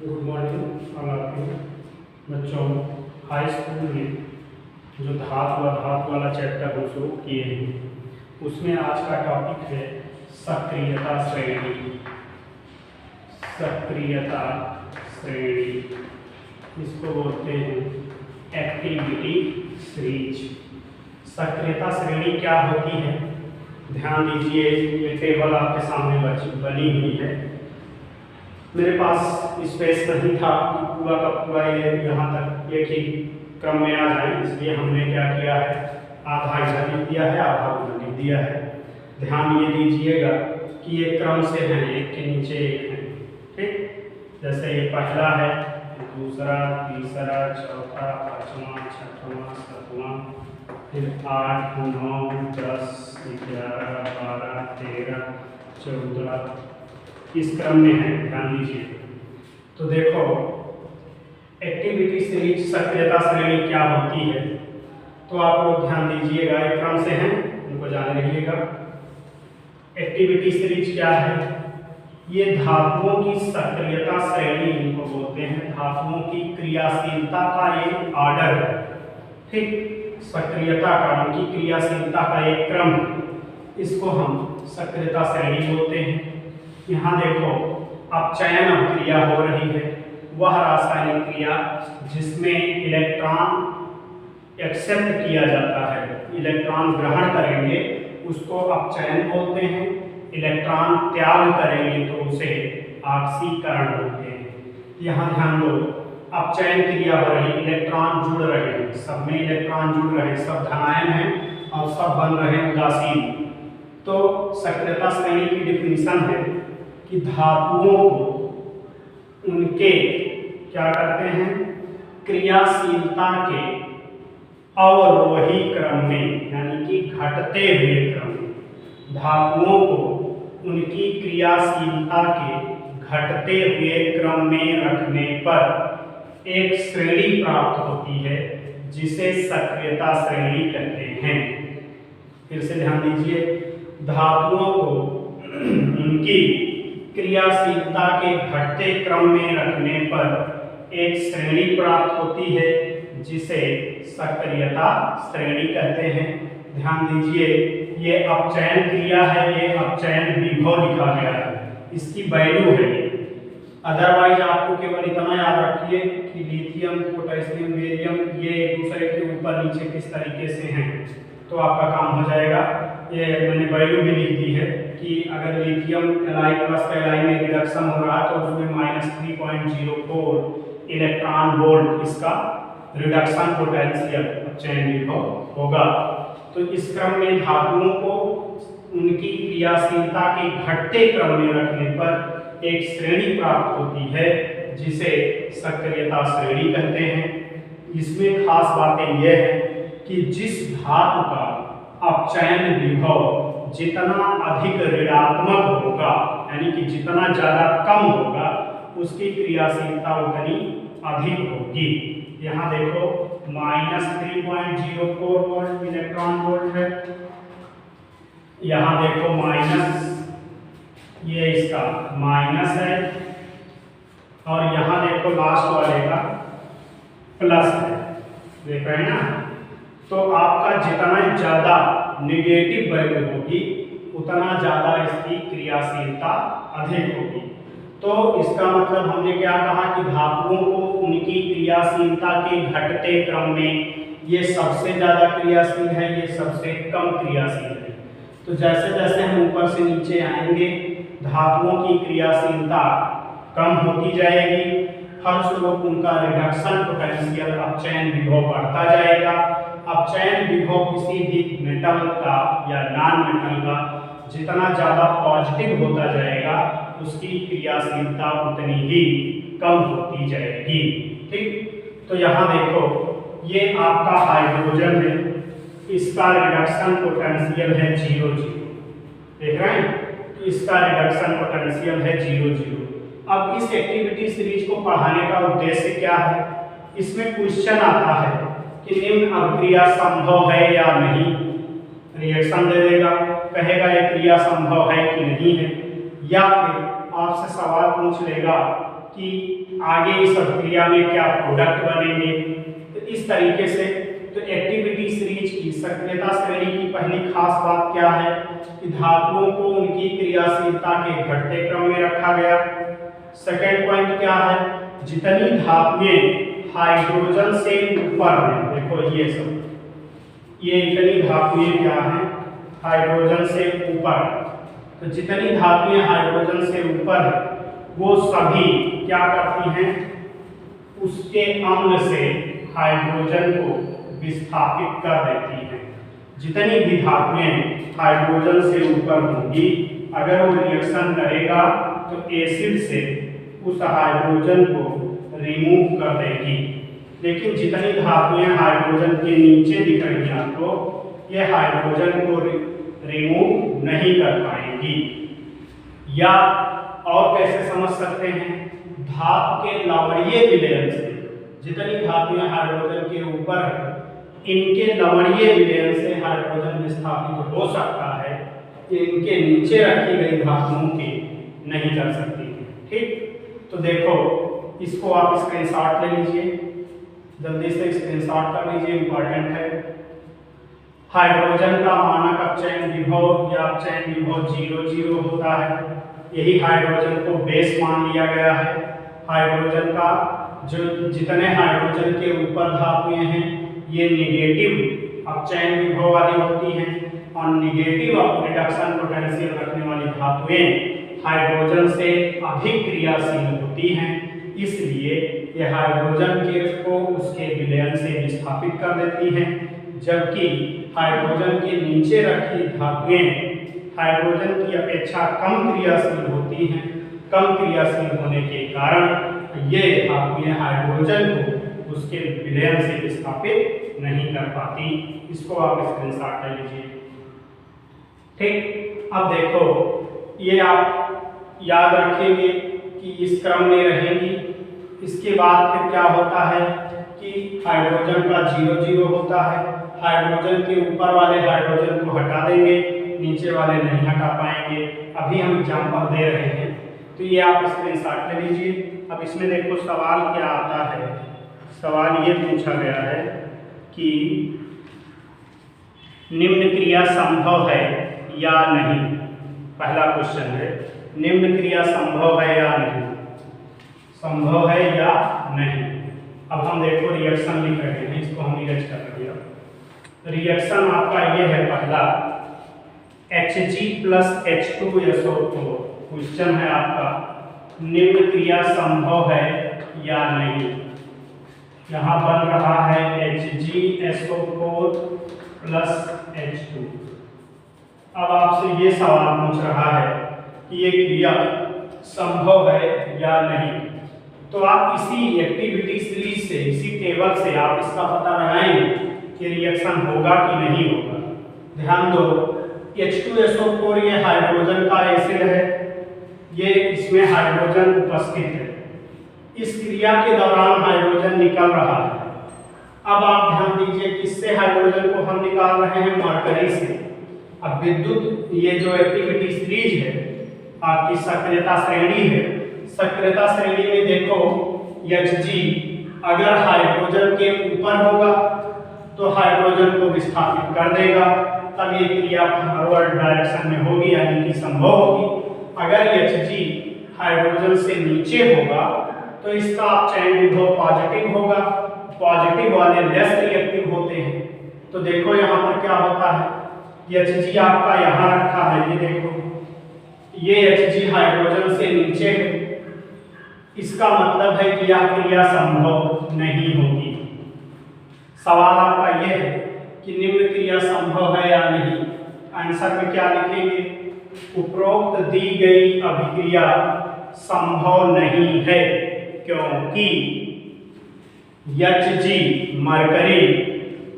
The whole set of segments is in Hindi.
Good morning all of you बच्चों। हाई स्कूल में जो धातु वाला चैप्टर हम शुरू किए हैं उसमें आज का टॉपिक है सक्रियता श्रेणी। सक्रियता श्रेणी इसको बोलते हैं एक्टिविटी सीरीज। सक्रियता श्रेणी क्या होती है, ध्यान दीजिए। ये टेबल आपके सामने बनी हुई है। मेरे पास स्पेस नहीं था कि पूरा का पूरा ये यहाँ तक एक ही क्रम में आ जाए, इसलिए हमने क्या किया है, आधा इधर लिख दिया है, आधा उधर लिख दिया है। ध्यान ये दीजिएगा कि ये क्रम से हैं, एक के नीचे एक है। ठीक, जैसे ये पहला है, दूसरा, तीसरा, चौथा, पांचवा, छठवां, सातवां, फिर 8, 9, 10, 11, 12, 13, 14 इस क्रम में है। ध्यान दीजिए। तो देखो, एक्टिविटी सीरीज सक्रियता श्रेणी क्या होती है, तो आप लोग ध्यान दीजिएगा। एक क्रम से हैं, उनको जाने रहिएगा। एक्टिविटी सीरीज क्या है, ये धातुओं की सक्रियता श्रेणी इनको बोलते हैं। धातुओं की क्रियाशीलता का एक ऑर्डर है। ठीक, सक्रियता का, उनकी क्रियाशीलता का एक क्रम, इसको हम सक्रियता श्रेणी बोलते हैं। यहाँ देखो, अपचयन क्रिया हो रही है, वह रासायनिक क्रिया जिसमें इलेक्ट्रॉन एक्सेप्ट किया जाता है, इलेक्ट्रॉन ग्रहण करेंगे उसको अपचयन बोलते हैं। इलेक्ट्रॉन त्याग करेंगे तो उसे ऑक्सीकरण बोलते हैं। यहाँ ध्यान दो, अपचयन क्रिया हो रही, इलेक्ट्रॉन जुड़ रहे हैं, सब में इलेक्ट्रॉन जुड़ रहे हैं, सब धनायन हैं और सब बन रहे हैं उदासीन। तो सक्रियता श्रेणी की डिफिनीशन है कि धातुओं को उनके क्या करते हैं, क्रियाशीलता के अवरोही क्रम में, यानी कि घटते हुए क्रम में, धातुओं को उनकी क्रियाशीलता के घटते हुए क्रम में रखने पर एक श्रेणी प्राप्त होती है जिसे सक्रियता श्रेणी कहते हैं। फिर से ध्यान दीजिए, धातुओं को उनकी क्रियाशीलता के घटते क्रम में रखने पर एक श्रेणी प्राप्त होती है जिसे सक्रियता श्रेणी कहते हैं। ध्यान दीजिए, ये अपचयन क्रिया है, ये अपचयन विभव लिखा गया है, इसकी वैल्यू है। अदरवाइज आपको केवल इतना याद रखिए कि लिथियम, पोटेशियम, बेरियम ये एक दूसरे के ऊपर नीचे किस तरीके से हैं, तो आपका काम हो जाएगा। ये मैंने वैल्यू भी लिख दी है कि अगर लिथियम Li प्लस Li में रिडक्शन हो रहा है तो उसमें -3.04 इलेक्ट्रॉन वोल्ट इसका रिडक्शन पोटेंशियल अपचयन विभव होगा। तो इस क्रम में धातुओं को उनकी क्रियाशीलता के घटते क्रम में रखने पर एक श्रेणी प्राप्त होती है जिसे सक्रियता श्रेणी कहते हैं। इसमें खास बातें यह है कि जिस धातु का अपचयन विभव जितना अधिक ऋणात्मक होगा, यानी कि जितना ज्यादा कम होगा, उसकी क्रियाशीलता उतनी अधिक होगी। यहाँ देखो, -3.04 वोल्ट इलेक्ट्रॉन वोल्ट है। यहाँ देखो माइनस, ये इसका माइनस है, और यहाँ देखो लास्ट वाले का प्लस है। देख रहे हैं ना? तो आपका जितना ज्यादा नेगेटिव वैल्यू होगी उतना ज्यादा इसकी क्रियाशीलता अधिक होगी। तो इसका मतलब हमने क्या कहा कि धातुओं को उनकी क्रियाशीलता के घटते क्रम में ये सबसे ज्यादा क्रियाशील है, ये सबसे कम क्रियाशील है। तो जैसे जैसे हम ऊपर से नीचे आएंगे, धातुओं की क्रियाशीलता कम होती जाएगी, फलस्वरूप उनका रिडक्शन पोटेंशियल अपचयन विभव बढ़ता जाएगा। अपचयन विभव किसी भी मेटल का या नॉन मेटल का जितना ज्यादा पॉजिटिव होता जाएगा, उसकी क्रियाशीलता उतनी ही कम होती जाएगी। ठीक, तो यहाँ देखो, ये आपका हाइड्रोजन है, इसका रिडक्शन पोटेंशियल है 0,0। देख रहे हैं? तो इसका रिडक्शन पोटेंशियल है 0,0। अब इस एक्टिविटी सीरीज को पढ़ाने का उद्देश्य क्या है? इसमें क्वेश्चन आता है कि निम्न अभिक्रिया संभव है या नहीं। रिएक्शन दे देगा, कहेगा ये क्रिया संभव है कि नहीं है, या फिर आपसे सवाल पूछ लेगा कि आगे इस अभिक्रिया में क्या प्रोडक्ट बनेंगे। तो इस तरीके से तो एक्टिविटी सीरीज की सक्रियता श्रेणी की पहली खास बात क्या है कि धातुओं को उनकी क्रियाशीलता के घटते क्रम में रखा गया। सेकेंड पॉइंट क्या है, जितनी धातुएं हाइड्रोजन से ऊपर हैं, देखो ये सब ये इतनी धातुएं क्या हैं हाइड्रोजन से ऊपर, तो जितनी धातुएं हाइड्रोजन से ऊपर है वो सभी क्या करती हैं, उसके अम्ल से हाइड्रोजन को विस्थापित कर देती हैं। जितनी भी धातुएं हाइड्रोजन से ऊपर होंगी अगर वो रिएक्शन करेगा तो एसिड से उस हाइड्रोजन को रिमूव कर देगी। लेकिन जितनी धातुएं हाइड्रोजन के नीचे दिख रही हैं तो ये हाइड्रोजन को रिमूव नहीं कर पाएंगी। या और कैसे समझ सकते हैं, धातु के लवणीय विलयन से जितनी धातुएं हाइड्रोजन के ऊपर है इनके लवणीय विलयन से हाइड्रोजन विस्थापित हो सकता है, इनके नीचे रखी गई धातुओं के नहीं कर सकती। ठीक, तो देखो इसको आप स्क्रीनशॉट ले लीजिए, जल्दी से स्क्रीनशॉट कर लीजिए, इंपॉर्टेंट है। हाइड्रोजन का मानक अपचयन विभव या अपचयन विभव 0,0 होता है। यही हाइड्रोजन को बेस मान लिया गया है। हाइड्रोजन का जो जितने हाइड्रोजन के ऊपर धातुएं हैं ये निगेटिव अपचयन विभव वाली होती हैं और निगेटिव रिडक्शन पोटेंशियल रखने वाली धातुएं हाइड्रोजन से अधिक क्रियाशील होती हैं, इसलिए ये हाइड्रोजन के को उसके विलयन से विस्थापित कर देती हैं। जबकि हाइड्रोजन के नीचे रखी धातुएं हाइड्रोजन की अपेक्षा कम क्रियाशील होती हैं। कम क्रियाशील होने के कारण ये धातुएं हाइड्रोजन को उसके विलयन से विस्थापित नहीं कर पाती। इसको आप स्क्रीनशॉट ले लीजिए। ठीक, अब देखो ये आप याद रखेंगे कि इस क्रम में रहेंगी। इसके बाद फिर क्या होता है कि हाइड्रोजन का 0,0 होता है। हाइड्रोजन के ऊपर वाले हाइड्रोजन को हटा देंगे, नीचे वाले नहीं हटा पाएंगे। अभी हम एग्जाम्पल दे रहे हैं तो ये आप स्क्रीनशॉट ले लीजिए। अब इसमें देखो सवाल क्या आता है, सवाल ये पूछा गया है कि निम्न क्रिया संभव है या नहीं। पहला क्वेश्चन है निम्न क्रिया संभव है या नहीं, संभव है या नहीं। अब हम देखो रिएक्शन लिख रहे हैं, इसको हम इरेज कर दिया। रिएक्शन आपका ये है पहला Hg+H2SO4। क्वेश्चन है आपका निम्न क्रिया संभव है या नहीं। यहाँ बन रहा है HgSO4 + H2। अब आपसे ये सवाल पूछ रहा है कि ये क्रिया संभव है या नहीं। तो आप इसी एक्टिविटी सीरीज से, इसी टेबल से आप इसका पता लगाएंगे कि रिएक्शन होगा कि नहीं होगा। ध्यान दो, H2SO4 ये हाइड्रोजन का एसिड है, ये इसमें हाइड्रोजन उपस्थित है। इस क्रिया के दौरान हाइड्रोजन निकल रहा है। अब आप ध्यान दीजिए किससे हाइड्रोजन को हम निकाल रहे हैं, मरकरी से। अब विद्युत ये जो एक्टिविटी सीरीज है आपकी सक्रियता श्रेणी है, सक्रियता श्रेणी में देखो Hg अगर हाइड्रोजन के ऊपर होगा तो हाइड्रोजन को विस्थापित कर देगा, तब ये क्रिया फॉरवर्ड डायरेक्शन में होगी यानी कि संभव होगी। अगर Hg हाइड्रोजन से नीचे होगा तो इसका अपचयन विभव पॉजिटिव होगा। पॉजिटिव वाले लेस रिएक्टिव होते हैं। तो देखो यहाँ पर क्या होता है, Hg आपका यहाँ रखा है, ये देखो ये Hg हाइड्रोजन से नीचे है, इसका मतलब है कि यह क्रिया संभव नहीं होगी। सवाल आपका यह है कि निम्न क्रिया संभव है या नहीं। आंसर में क्या लिखेंगे, उपरोक्त दी गई अभिक्रिया संभव नहीं है क्योंकि Hg मरकरी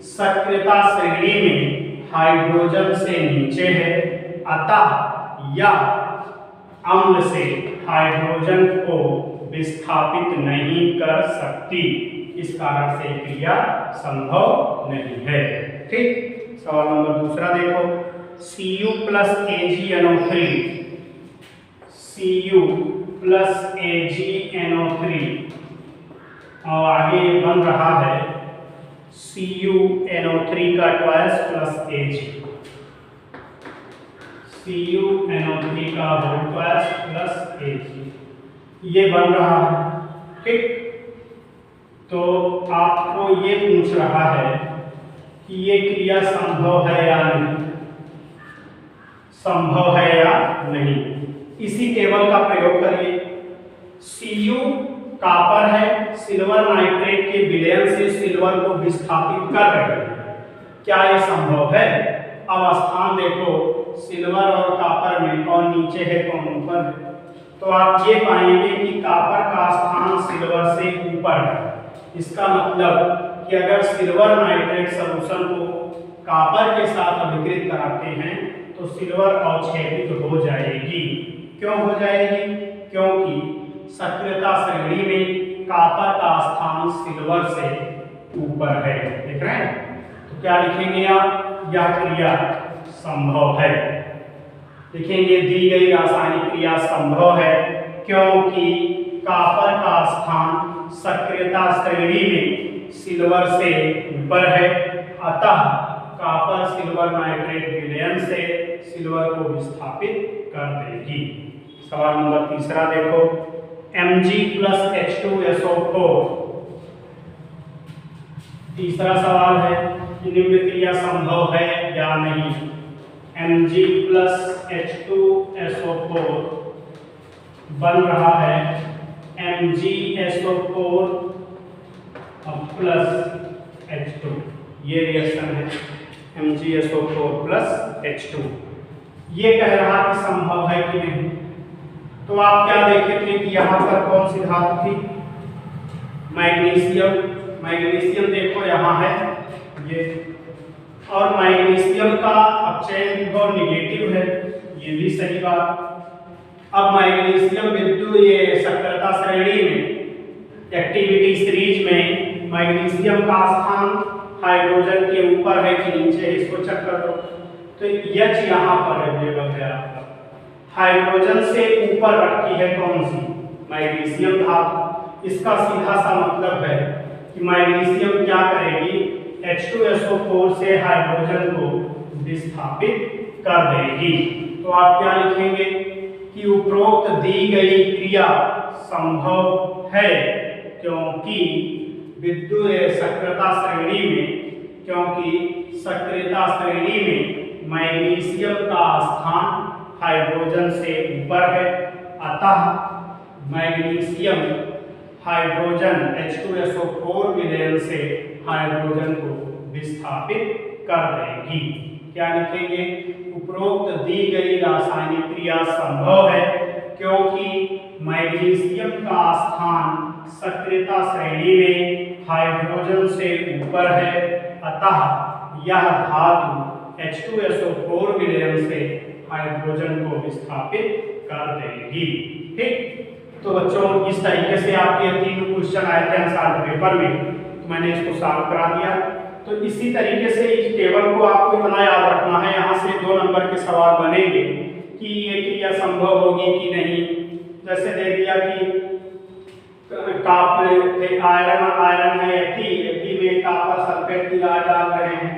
सक्रियता श्रेणी में हाइड्रोजन से नीचे है, अतः यह अम्ल से हाइड्रोजन को विस्थापित नहीं कर सकती। इस कारण से क्रिया संभव नहीं है। ठीक, सवाल नंबर दूसरा देखो, Cu + AgNO3 Cu plus AgNO3 और आगे बन रहा है CuNO3 का ट्वाइस प्लस Ag, CuNO3 का होल ट्वाइस प्लस Ag, ये बन रहा है। ठीक, तो आपको ये पूछ रहा है कि ये क्रिया संभव है या नहीं, संभव है या नहीं। इसी टेबल का प्रयोग करिए। Cu कॉपर है, सिल्वर नाइट्रेट के विलयन से सिल्वर को विस्थापित कर रहे हैं, क्या ये संभव है? अब स्थान देखो, सिल्वर और कॉपर में, और नीचे है कौन, ऊपर है। तो आप ये पाएंगे कि कॉपर का स्थान सिल्वर से ऊपर है। इसका मतलब कि अगर सिल्वर नाइट्रेट सॉल्यूशन को कॉपर के साथ अभिकृत कराते हैं तो सिल्वर अवक्षेपित हो जाएगी। क्यों हो जाएगी? क्योंकि सक्रियता श्रेणी में कॉपर का स्थान सिल्वर से ऊपर है। देख रहे हैं? तो क्या लिखेंगे आप? यह क्रिया संभव है। लिखेंगे दी गई रासायनिक क्रिया संभव है क्योंकि कॉपर का स्थान सक्रियता श्रेणी में सिल्वर से ऊपर है, अतः कॉपर सिल्वर नाइट्रेट विलयन से सिल्वर को विस्थापित कर देगी। सवाल नंबर तीसरा देखो, Mg+H2SO4। तीसरा सवाल है कि निम्न क्रिया संभव है या नहीं। Mg+H2SO4 बन रहा है MgSO4 प्लस H2, ये रिएक्शन है MgSO4 प्लस H2। ये कह रहा कि संभव है कि नहीं। तो आप क्या देखे थे कि यहाँ पर कौन सी धातु थी? मैग्नीशियम। मैग्नीशियम देखो यहाँ है ये, और मैग्नीशियम का अपचयन विभव निगेटिव है, ये भी सही बात। अब मैग्नीशियम बिंदु ये सक्रियता श्रेणी में एक्टिविटी सीरीज में मैग्नीशियम का स्थान हाइड्रोजन के ऊपर है कि नीचे, इसको चेक कर लो। तो H यहाँ पर अवेलेबल है आपका, हाइड्रोजन से ऊपर रखी है कौन सी? मैग्नीशियम धातु। इसका सीधा सा मतलब है कि मैग्नीशियम क्या करेगी? H2SO4 से हाइड्रोजन को विस्थापित कर देगी। तो आप क्या लिखेंगे कि उपरोक्त दी गई क्रिया संभव है क्योंकि विद्युत सक्रियता श्रेणी में, क्योंकि सक्रियता श्रेणी में मैग्नीशियम का स्थान हाइड्रोजन से ऊपर है, अतः मैग्नीशियम हाइड्रोजन H2SO4 विलयन से हाइड्रोजन को विस्थापित कर देगी। क्या लिखेंगे? उपरोक्त दी गई रासायनिक क्रिया संभव है क्योंकि मैग्नीशियम का स्थान सक्रियता श्रेणी में हाइड्रोजन से ऊपर है, अतः यह धातु H2SO4 विलयन से हाइड्रोजन को विस्थापित कर देगी। ठीक, तो बच्चों इस तरीके से आपके 3 क्वेश्चन आए थे आंसर पेपर में, तो मैंने इसको सॉल्व करा दिया। तो इसी तरीके से इस टेबल को आपको इतना याद रखना है, यहाँ से 2 नंबर के सवाल बनेंगे कि ये क्रिया संभव होगी कि नहीं। जैसे दे दिया कि आयरन है Fe में कॉपर सल्फेट की डाल रहे हैं,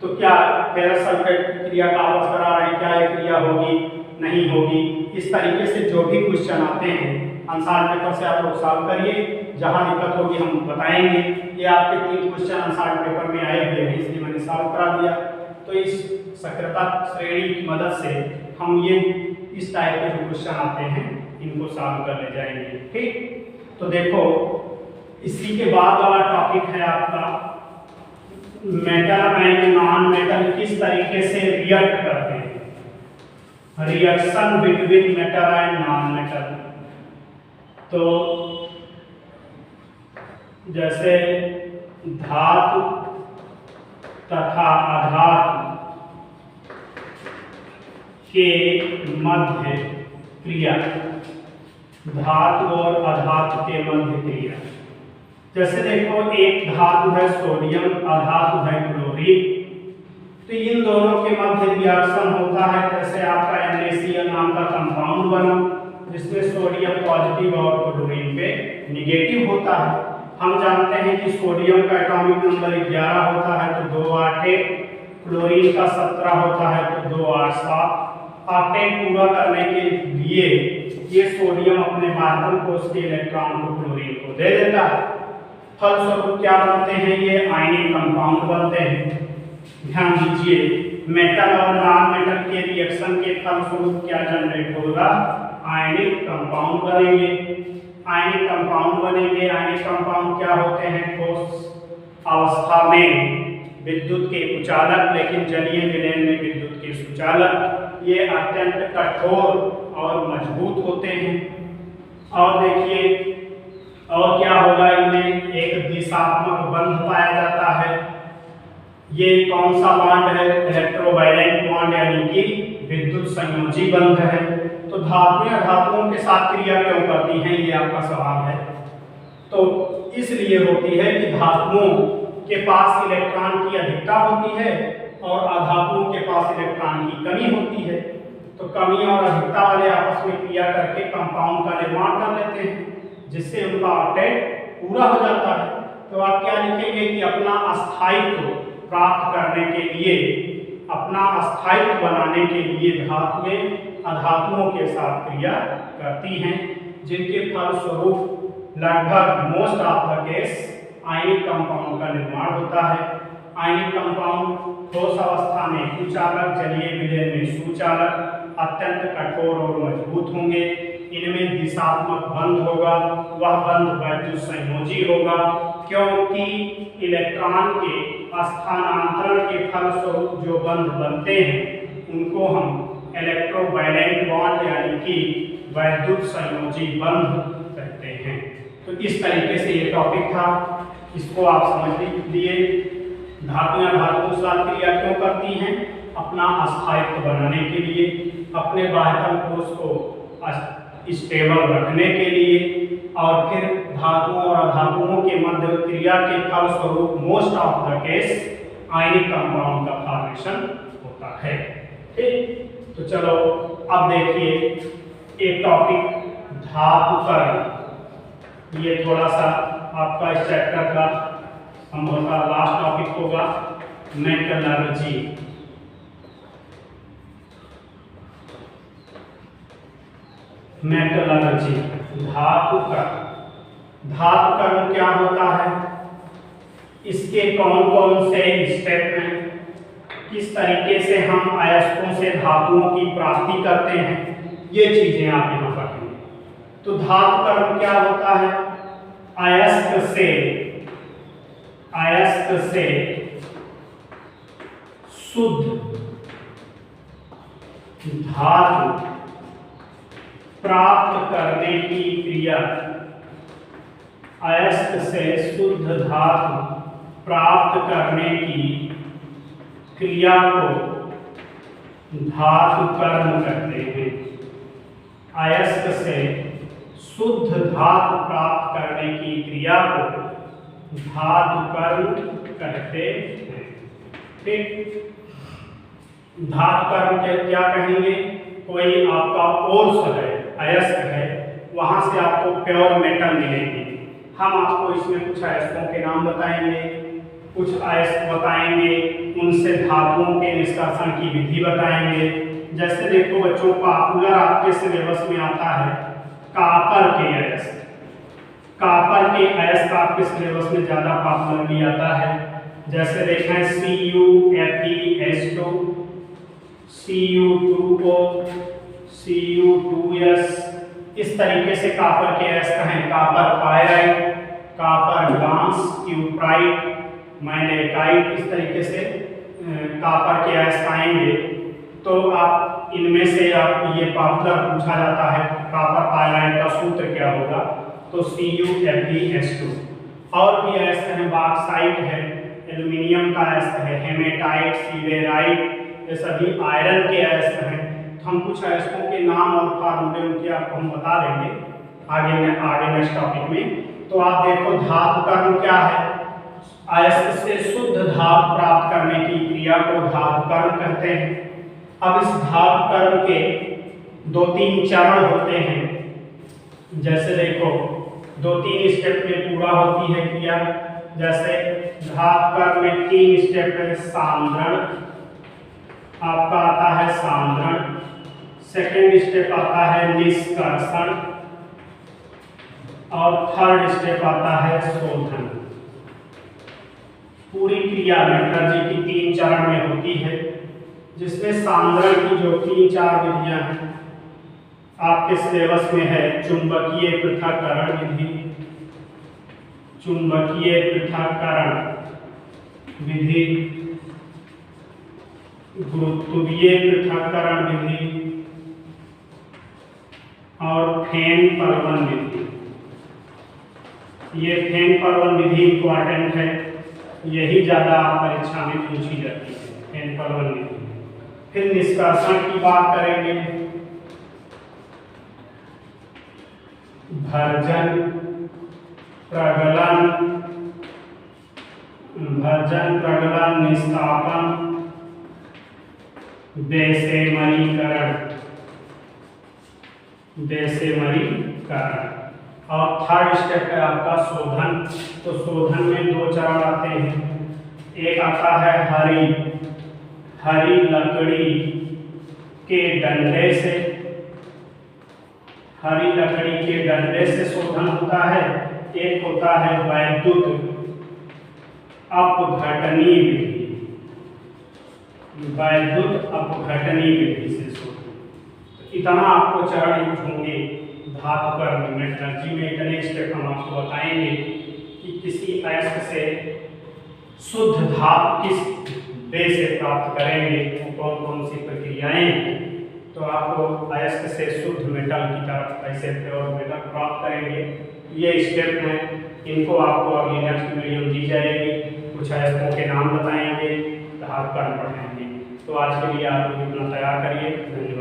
तो क्या फेरस सल्फेट की क्रिया का आपस करा रहे हैं, क्या ये क्रिया होगी नहीं होगी। इस तरीके से जो भी क्वेश्चन आते हैं आंसर पेपर से आप लोग सॉल्व करिए, जहां दिक्कत होगी हम बताएंगे। ये आपके 3 क्वेश्चन आंसर पेपर में आए हुए हैं, इसलिए मैंने सॉल्व करा दिया। तो इस सक्रियता श्रेणी की मदद से हम ये इस टाइप के जो क्वेश्चन आते हैं इनको सॉल्व कर ले जाएंगे। ठीक, तो देखो इसी के बाद वाला टॉपिक है आपका मेटल एंड नॉन मेटल किस तरीके से रिएक्ट करते हैं, reaction between metal and non metal. तो जैसे धातु तथा अधातु के मध्य क्रिया, धातु और अधातु के मध्य क्रिया। जैसे देखो एक धातु है सोडियम, अधातु है क्लोरीन, तो इन दोनों के मध्य रिएक्शन होता है। जैसे आपका NaCl नाम का कंपाउंड बना जिसमें सोडियम पॉजिटिव और क्लोरीन पे निगेटिव होता है। हम जानते हैं कि सोडियम का एटॉमिक नंबर 11 होता है तो 2 8 1, क्लोरीन का 17 होता है तो 2 8 7। ऑक्टेट पूरा करने के लिए ये सोडियम अपने बाहर कोष के इलेक्ट्रॉन को क्लोरीन को दे देता है। फलस्वरूप क्या बनते हैं, ये आयनिक कंपाउंड बनते हैं। ध्यान दीजिए, मेटल और नॉन मेटल के रिएक्शन के फलस्वरूप क्या जनरेट होगा, आयनिक कंपाउंड बनेंगे। आयनिक कंपाउंड बनेंगे। आयनिक कंपाउंड क्या होते हैं, ठोस अवस्था में विद्युत के कुचालक, लेकिन जलीय विलयन में विद्युत के सुचालक। ये अत्यंत कठोर और मजबूत होते हैं। और देखिए और क्या होगा, इनमें एक दिशात्मक बंध पाया जाता है। ये कौन सा बॉन्ड है, इलेक्ट्रोवायलेंट बॉन्ड यानी कि विद्युत संयोजी बंध है। तो धातुएं धातुओं के साथ क्रिया क्यों करती हैं, ये आपका सवाल है। तो इसलिए होती है कि धातुओं के पास इलेक्ट्रॉन की अधिकता होती है और अधातुओं के पास इलेक्ट्रॉन की कमी होती है। तो कमी और अधिकता वाले आपस में क्रिया करके कंपाउंड का निर्माण कर लेते हैं, जिससे उनका ऑक्टेट पूरा हो जाता है। तो आप क्या लिखेंगे कि अपना अस्थायित्व प्राप्त करने के लिए, अपना अस्थायित्व बनाने के लिए धातुएं अधातुओं के साथ क्रिया करती हैं, जिनके फलस्वरूप लगभग most of the case ionic compound का निर्माण होता है। आयनिक कंपाउंड ठोस अवस्था में कुचालक, जलीय विलयन में सुचालक, अत्यंत कठोर और मजबूत होंगे। इनमें दिशात्मक बंध होगा, वह बंध वैद्युत संयोजी होगा, क्योंकि इलेक्ट्रॉन के स्थानांतरण के फलस्वरूप जो बंध बनते हैं उनको हम इलेक्ट्रोवायलेंट बॉन्ड यानी कि वैद्युत संयोजी बंध कहते हैं। तो इस तरीके से ये टॉपिक था, इसको आप समझ लिए। धातुएं धातुओं के साथ क्रिया क्यों करती हैं, अपना अस्थायित्व बनाने के लिए, अपने बाह्यतम कोष को स्टेबल रखने के लिए, और फिर धातुओं और अधातुओं के मध्य क्रिया के फलस्वरूप most of the case ionic compound का फॉर्मेशन होता है। ठीक, तो चलो अब देखिए एक टॉपिक धातुकर्ण। ये थोड़ा सा आपका इस चैप्टर का संभवतः लास्ट टॉपिक होगा, मेटलर्जी। मेटलर्जी, धातुकर्ण। धातुकर्ण क्या होता है, इसके कौन कौन से स्टेप हैं, किस तरीके से हम अयस्कों से धातुओं की प्राप्ति करते हैं, ये चीजें आप यहाँ पढ़ेंगे। तो धातुकर्ण क्या होता है, अयस्क से शुद्ध धातु प्राप्त करने की क्रिया, अयस्क से शुद्ध धातु प्राप्त करने की क्रिया को धातुकर्ण कहते हैं। अयस्क से शुद्ध धातु प्राप्त करने की क्रिया को धातुकर्ण कहते हैं। ठीक, धातुकर्ण के क्या कहेंगे, कोई आपका ओर्स है, अयस्क है, वहां से आपको प्योर मेटल मिलेगी। हम आपको इसमें कुछ अयस्कों के नाम बताएंगे, कुछ अयस्क बताएंगे, उनसे धातुओं के निष्कासन की विधि बताएंगे। जैसे देखो बच्चों, पॉपुलर आपके सिलेबस में आता है कॉपर के अयस्क। कॉपर के अयस्क आपके सिलेबस में ज्यादा पॉपुलरली आता है। जैसे देखें CuFeS2, Cu2O, Cu2S, इस तरीके से कॉपर के अयस्क हैं। Copper pyrite, copper glass, cuprite, malachite, इस तरीके से कॉपर के अयस्क आएंगे। तो आप इनमें से आप ये पॉपुलर पूछा जाता है कॉपर पायराइट का सूत्र क्या होगा, तो CuFeS2। और भी अयस्क हैं, बॉक्साइट है, एल्युमिनियम का अयस्क है, हेमेटाइट, सिलेराइट, ये सभी आयरन के अयस्क हैं। तो हम कुछ अयस्कों के नाम और फार्मूले उनके आपको हम बता देंगे आगे नेक्स्ट टॉपिक में। तो आप देखो धातुकर्ण क्या है, अयस्क से शुद्ध धातु प्राप्त करने की क्रिया को धातुकर्ण कहते हैं। अब इस धातुकर्ण के 2-3 चरण होते हैं। देखो 2-3 स्टेप में पूरा होती है क्रिया। जैसे धातु कर्म में 3 स्टेप है। सांद्रण आपका आता है सांद्रण, सेकेंड स्टेप आता है निष्कर्षण और थर्ड स्टेप आता है शोधन। पूरी क्रिया मेटलर्जी की 3 चरण में होती है, जिसमें सांद्रण की जो 3-4 विधियां हैं आपके सिलेबस में है। चुंबकीय पृथक्करण विधि, चुंबकीय पृथक्करण विधि, गुरुत्वीय पृथक्करण विधि और फेन पर्वन विधि। ये फेन पर्वन विधि इंपॉर्टेंट है, यही ज्यादा परीक्षा में पूछी जाती है, फेन पर्वन विधि। फिर निष्कर्षण की बात करेंगे। भर्जन प्रगलन, भर्जन प्रगलन निष्कापन, बेसेमरीकरण, बेसेमरीकरण। और थर्ड स्टेप है आपका शोधन। तो शोधन में 2 चरण आते हैं। एक आता है हरी लकड़ी के डंडे से, हरी लकड़ी के डंडे से शोधन होता है। एक होता है वैद्युत अपघटनी विधि, वैद्युत अपघटनी विधि से शोधन। इतना आपको चरण यूज होंगे धातु कर्म मेटलर्जी में। इतने स्टेप हम आपको बताएंगे कि किसी अयस्क से शुद्ध धातु किस वे से प्राप्त करेंगे, कौन कौन सी प्रक्रियाएं हैं। तो आपको अयस्क से शुद्ध मेटल की तरफ कैसे प्योर मेटल प्राप्त करेंगे, ये स्टेप हैं। इनको आपको अगली नेक्स्ट वीडियो में दी जाएगी। कुछ अयस्कों के नाम बताएंगे, धातु कर्म पढ़ाएंगे। तो आज के लिए आप लोग इतना तैयार करिए। धन्यवाद।